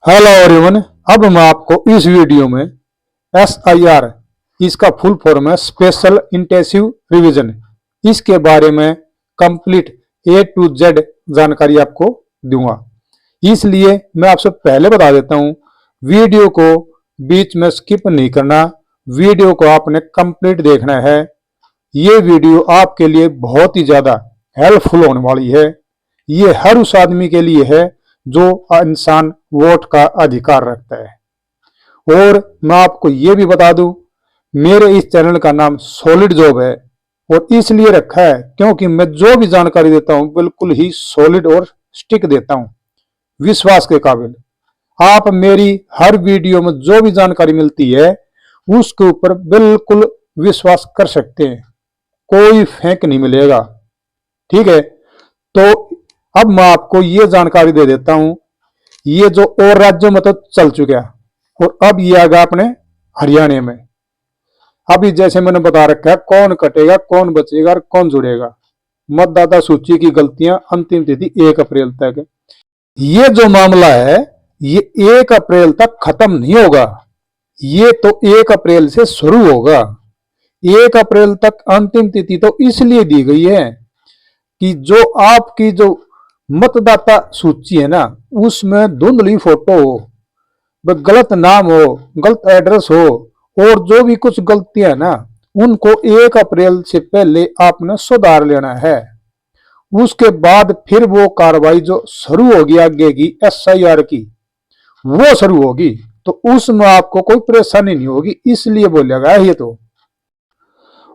Hello everyone. अब मैं आपको इस वीडियो में SIR इसका फुल फॉर्म है स्पेशल इंटेंसिव रिवीजन, इसके बारे में कंप्लीट A to Z जानकारी आपको दूंगा। इसलिए मैं आपसे पहले बता देता हूं, वीडियो को बीच में स्किप नहीं करना, वीडियो को आपने कंप्लीट देखना है। ये वीडियो आपके लिए बहुत ही ज़्यादा हेल्पफुल होने वाली है। ये हर उस आदमी के लिए है जो इंसान वोट का अधिकार रखता है। और मैं आपको ये भी बता दूं, मेरे इस चैनल का नाम सॉलिड जॉब है और इसलिए रखा है क्योंकि मैं जो भी जानकारी देता हूं बिल्कुल ही सॉलिड और स्टिक देता हूं, विश्वास के काबिल। आप मेरी हर वीडियो में जो भी जानकारी मिलती है उसके ऊपर बिल्कुल विश्वास कर सकते हैं, कोई फेंक नहीं मिलेगा। ठीक है, तो अब मैं आपको ये जानकारी दे देता हूं। ये जो और राज्यों में तो चल चुका और अब ये आ गया अपने हरियाणा में। अभी जैसे मैंने बता रखा है कौन कटेगा, कौन बचेगा और कौन जुड़ेगा। मतदाता सूची की गलतियां अंतिम तिथि 1 अप्रैल तक। ये जो मामला है ये 1 अप्रैल तक खत्म नहीं होगा, ये तो 1 अप्रैल से शुरू होगा। 1 अप्रैल तक अंतिम तिथि तो इसलिए दी गई है कि जो आपकी जो मतदाता सूची है ना उसमें धुंधली फोटो हो, गलत नाम हो, गलत एड्रेस हो और जो भी कुछ गलतियां है ना उनको 1 अप्रैल से पहले आपने सुधार लेना है। उसके बाद फिर वो कार्रवाई जो शुरू होगी आगे की SIR की वो शुरू होगी, तो उसमें आपको कोई परेशानी नहीं होगी, इसलिए बोला गया ये तो।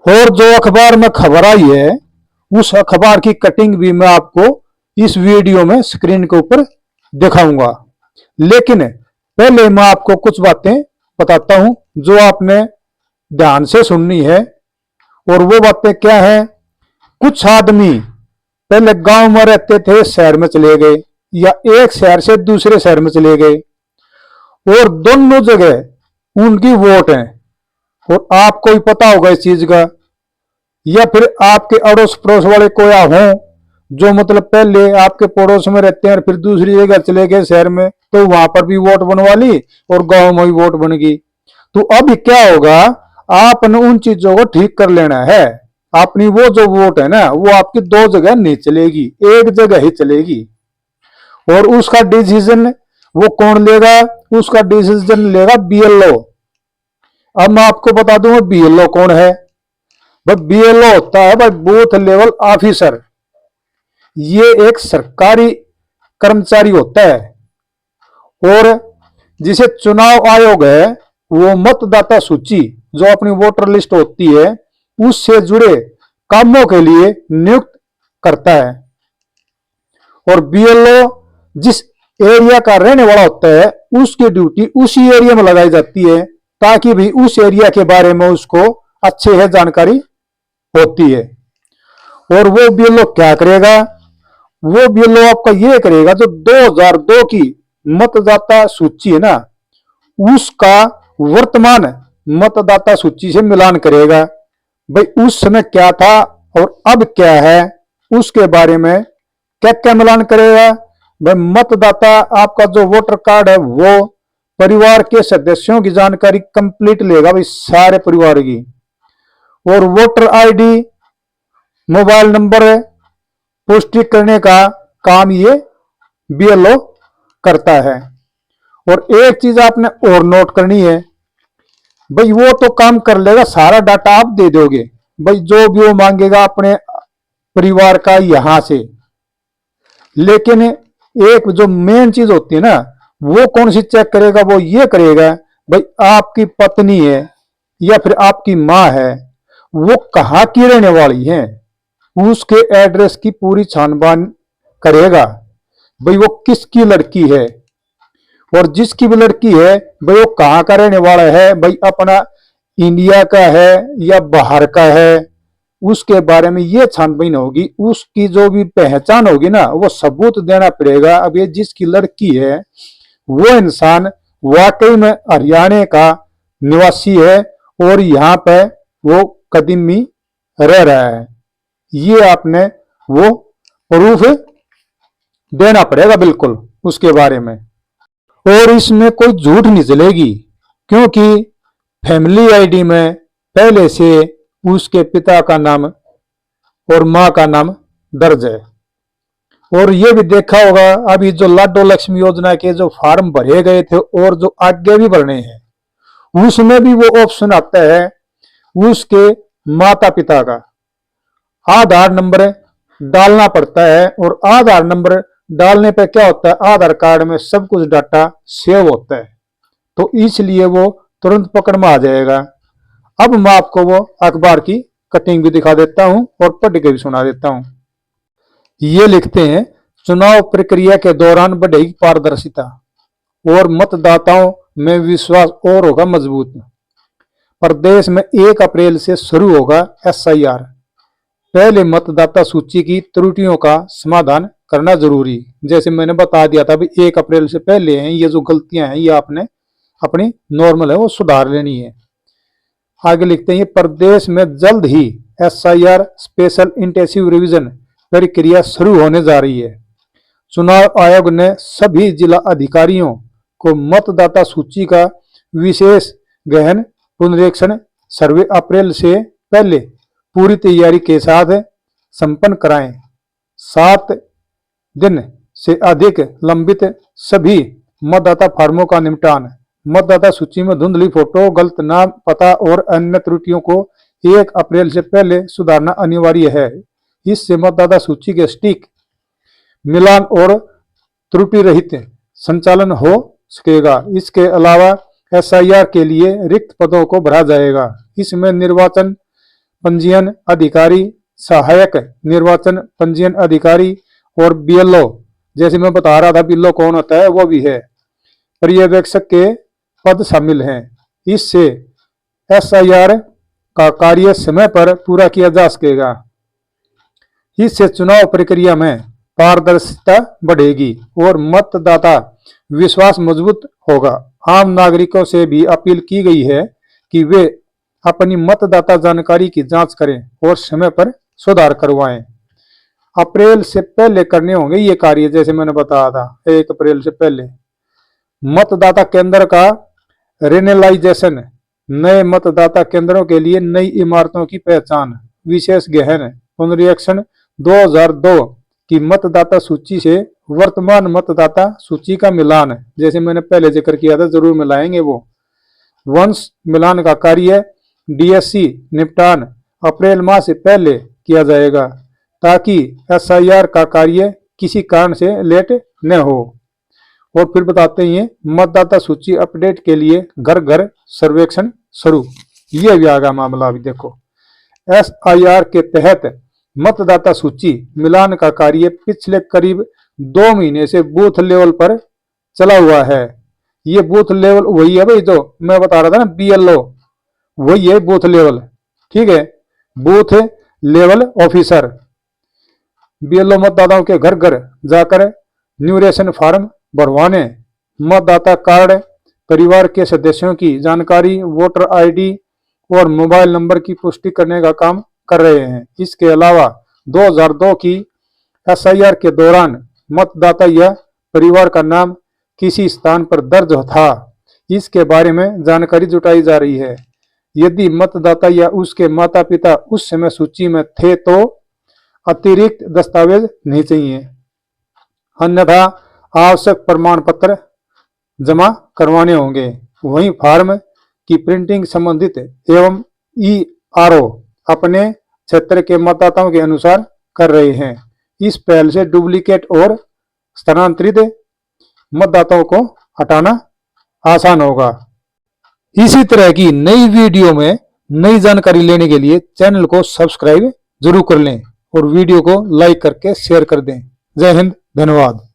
और जो अखबार में खबर आई है उस अखबार की कटिंग भी मैं आपको इस वीडियो में स्क्रीन के ऊपर दिखाऊंगा। लेकिन पहले मैं आपको कुछ बातें बताता हूं जो आपने ध्यान से सुननी है। और वो बातें क्या है, कुछ आदमी पहले गांव में रहते थे शहर में चले गए या एक शहर से दूसरे शहर में चले गए और दोनों जगह उनकी वोट है और आपको ही पता होगा इस चीज का। या फिर आपके अड़ोस पड़ोस वाले कोई हों जो मतलब पहले आपके पड़ोस में रहते हैं और फिर दूसरी जगह चले गए शहर में, तो वहां पर भी वोट बनवा ली और गांव में भी वोट बन गई। तो अब क्या होगा, आपने उन चीजों को ठीक कर लेना है। अपनी वो जो वोट है ना वो आपकी 2 जगह नहीं चलेगी, 1 जगह ही चलेगी। और उसका डिसीजन वो कौन लेगा, उसका डिसीजन लेगा BLO। अब मैं आपको बता दूंगा BLO कौन है। भाई BLO होता है भाई बूथ लेवल ऑफिसर। ये एक सरकारी कर्मचारी होता है और जिसे चुनाव आयोग है वो मतदाता सूची जो अपनी वोटर लिस्ट होती है उससे जुड़े कामों के लिए नियुक्त करता है। और BLO जिस एरिया का रहने वाला होता है उसकी ड्यूटी उसी एरिया में लगाई जाती है ताकि भी उस एरिया के बारे में उसको अच्छे है जानकारी होती है। और वो BLO क्या करेगा, वो BLO आपका ये करेगा जो 2002 की मतदाता सूची है ना उसका वर्तमान मतदाता सूची से मिलान करेगा। भाई उस समय क्या था और अब क्या है उसके बारे में क्या क्या मिलान करेगा। भाई मतदाता आपका जो वोटर कार्ड है वो परिवार के सदस्यों की जानकारी कंप्लीट लेगा, भाई सारे परिवार की। और वोटर ID मोबाइल नंबर पुष्टि करने का काम ये BLO करता है। और एक चीज आपने और नोट करनी है, भाई वो तो काम कर लेगा, सारा डाटा आप दे दोगे, भाई जो भी वो मांगेगा अपने परिवार का यहां से। लेकिन एक जो मेन चीज होती है ना वो कौन सी चेक करेगा, वो ये करेगा भाई आपकी पत्नी है या फिर आपकी माँ है वो कहाँ की रहने वाली है, उसके एड्रेस की पूरी छानबीन करेगा। भाई वो किसकी लड़की है और जिसकी भी लड़की है भाई वो कहाँ का रहने वाला है, भाई अपना इंडिया का है या बाहर का है, उसके बारे में ये छानबीन होगी। उसकी जो भी पहचान होगी ना वो सबूत देना पड़ेगा। अब ये जिसकी लड़की है वो इंसान वाकई में हरियाणा का निवासी है और यहाँ पे वो कदीमी रह रहा है, ये आपने वो प्रूफ देना पड़ेगा बिल्कुल उसके बारे में। और इसमें कोई झूठ नहीं चलेगी, क्योंकि फैमिली आईडी में पहले से उसके पिता का नाम और मां का नाम दर्ज है। और ये भी देखा होगा, अभी जो लाडो लक्ष्मी योजना के जो फॉर्म भरे गए थे और जो आगे भी भरने हैं, उसमें भी वो ऑप्शन आता है उसके माता पिता का आधार नंबर डालना पड़ता है। और आधार नंबर डालने पे क्या होता है, आधार कार्ड में सब कुछ डाटा सेव होता है, तो इसलिए वो तुरंत पकड़ में आ जाएगा। अब मैं आपको वो अखबार की कटिंग भी दिखा देता हूं और पढ़ के भी सुना देता हूं। ये लिखते हैं, चुनाव प्रक्रिया के दौरान बढ़ेगी पारदर्शिता और मतदाताओं में विश्वास और होगा मजबूत। प्रदेश में 1 अप्रैल से शुरू होगा SIR। पहले मतदाता सूची की त्रुटियों का समाधान करना जरूरी। जैसे मैंने बता दिया था भी 1 अप्रैल से पहले हैं ये जो गलतियां हैं, ये आपने अपनी नॉर्मल है वो सुधार लेनी है। आगे लिखते हैं, प्रदेश में जल्द ही SIR स्पेशल इंटेंसिव रिवीजन प्रक्रिया शुरू होने जा रही है। चुनाव आयोग ने सभी जिला अधिकारियों को मतदाता सूची का विशेष गहन पुनरीक्षण सर्वे अप्रैल से पहले पूरी तैयारी के साथ संपन्न कराएं। 7 दिन से अधिक लंबित सभी मतदाता फार्मों का निपटान, मतदाता सूची में धुंधली फोटो, गलत नाम, पता और अन्य त्रुटियों को 1 अप्रैल से पहले सुधारना अनिवार्य है। इससे मतदाता सूची के सटीक मिलान और त्रुटि रहित संचालन हो सकेगा। इसके अलावा SIR के लिए रिक्त पदों को भरा जाएगा। इसमें निर्वाचन पंजीयन अधिकारी, सहायक निर्वाचन पंजीयन अधिकारी और BLO, जैसे मैं बता रहा था BLO कौन होता है वो भी है, पर्यवेक्षक के पद शामिल हैं। इससे SIR का कार्य समय पर पूरा किया जा सकेगा। इससे चुनाव प्रक्रिया में पारदर्शिता बढ़ेगी और मतदाता विश्वास मजबूत होगा। आम नागरिकों से भी अपील की गई है कि वे अपनी मतदाता जानकारी की जांच करें और समय पर सुधार करवाएं। अप्रैल से पहले करने होंगे ये कार्य, जैसे मैंने बताया था 1 अप्रैल से पहले। मतदाता केंद्र का रेनलाइजेशन, नए मतदाता केंद्रों के लिए नई इमारतों की पहचान, विशेष गहन पुनरीक्षण 2002 की मतदाता सूची से वर्तमान मतदाता सूची का मिलान, जैसे मैंने पहले जिक्र किया था जरूर मिलाएंगे वो। वंश मिलान का कार्य DSC निपटान अप्रैल माह से पहले किया जाएगा ताकि SIR का कार्य किसी कारण से लेट न हो। और फिर बताते हैं मतदाता सूची अपडेट के लिए घर घर सर्वेक्षण शुरू। ये भी आगा मामला। अभी देखो, SIR के तहत मतदाता सूची मिलान का कार्य पिछले करीब 2 महीने से बूथ लेवल पर चला हुआ है। ये बूथ लेवल वही है भाई जो मैं बता रहा था ना, BLO, वही है बूथ लेवल। ठीक है, बूथ लेवल ऑफिसर BLO मतदाताओं के घर घर जाकर न्यूरेशन फॉर्म भरवाने, मतदाता कार्ड, परिवार के सदस्यों की जानकारी, वोटर ID और मोबाइल नंबर की पुष्टि करने का काम कर रहे हैं। इसके अलावा 2002 की SIR के दौरान मतदाता या परिवार का नाम किसी स्थान पर दर्ज था, इसके बारे में जानकारी जुटाई जा रही है। यदि मतदाता या उसके माता पिता उस समय सूची में थे तो अतिरिक्त दस्तावेज नहीं चाहिए, अन्यथा आवश्यक प्रमाण पत्र जमा करवाने होंगे। वहीं फॉर्म की प्रिंटिंग संबंधित एवं ERO अपने क्षेत्र के मतदाताओं के अनुसार कर रहे हैं। इस पहल से डुप्लीकेट और स्थानांतरित मतदाताओं को हटाना आसान होगा। इसी तरह की नई वीडियो में नई जानकारी लेने के लिए चैनल को सब्सक्राइब जरूर कर लें और वीडियो को लाइक करके शेयर कर दें। जय हिंद, धन्यवाद।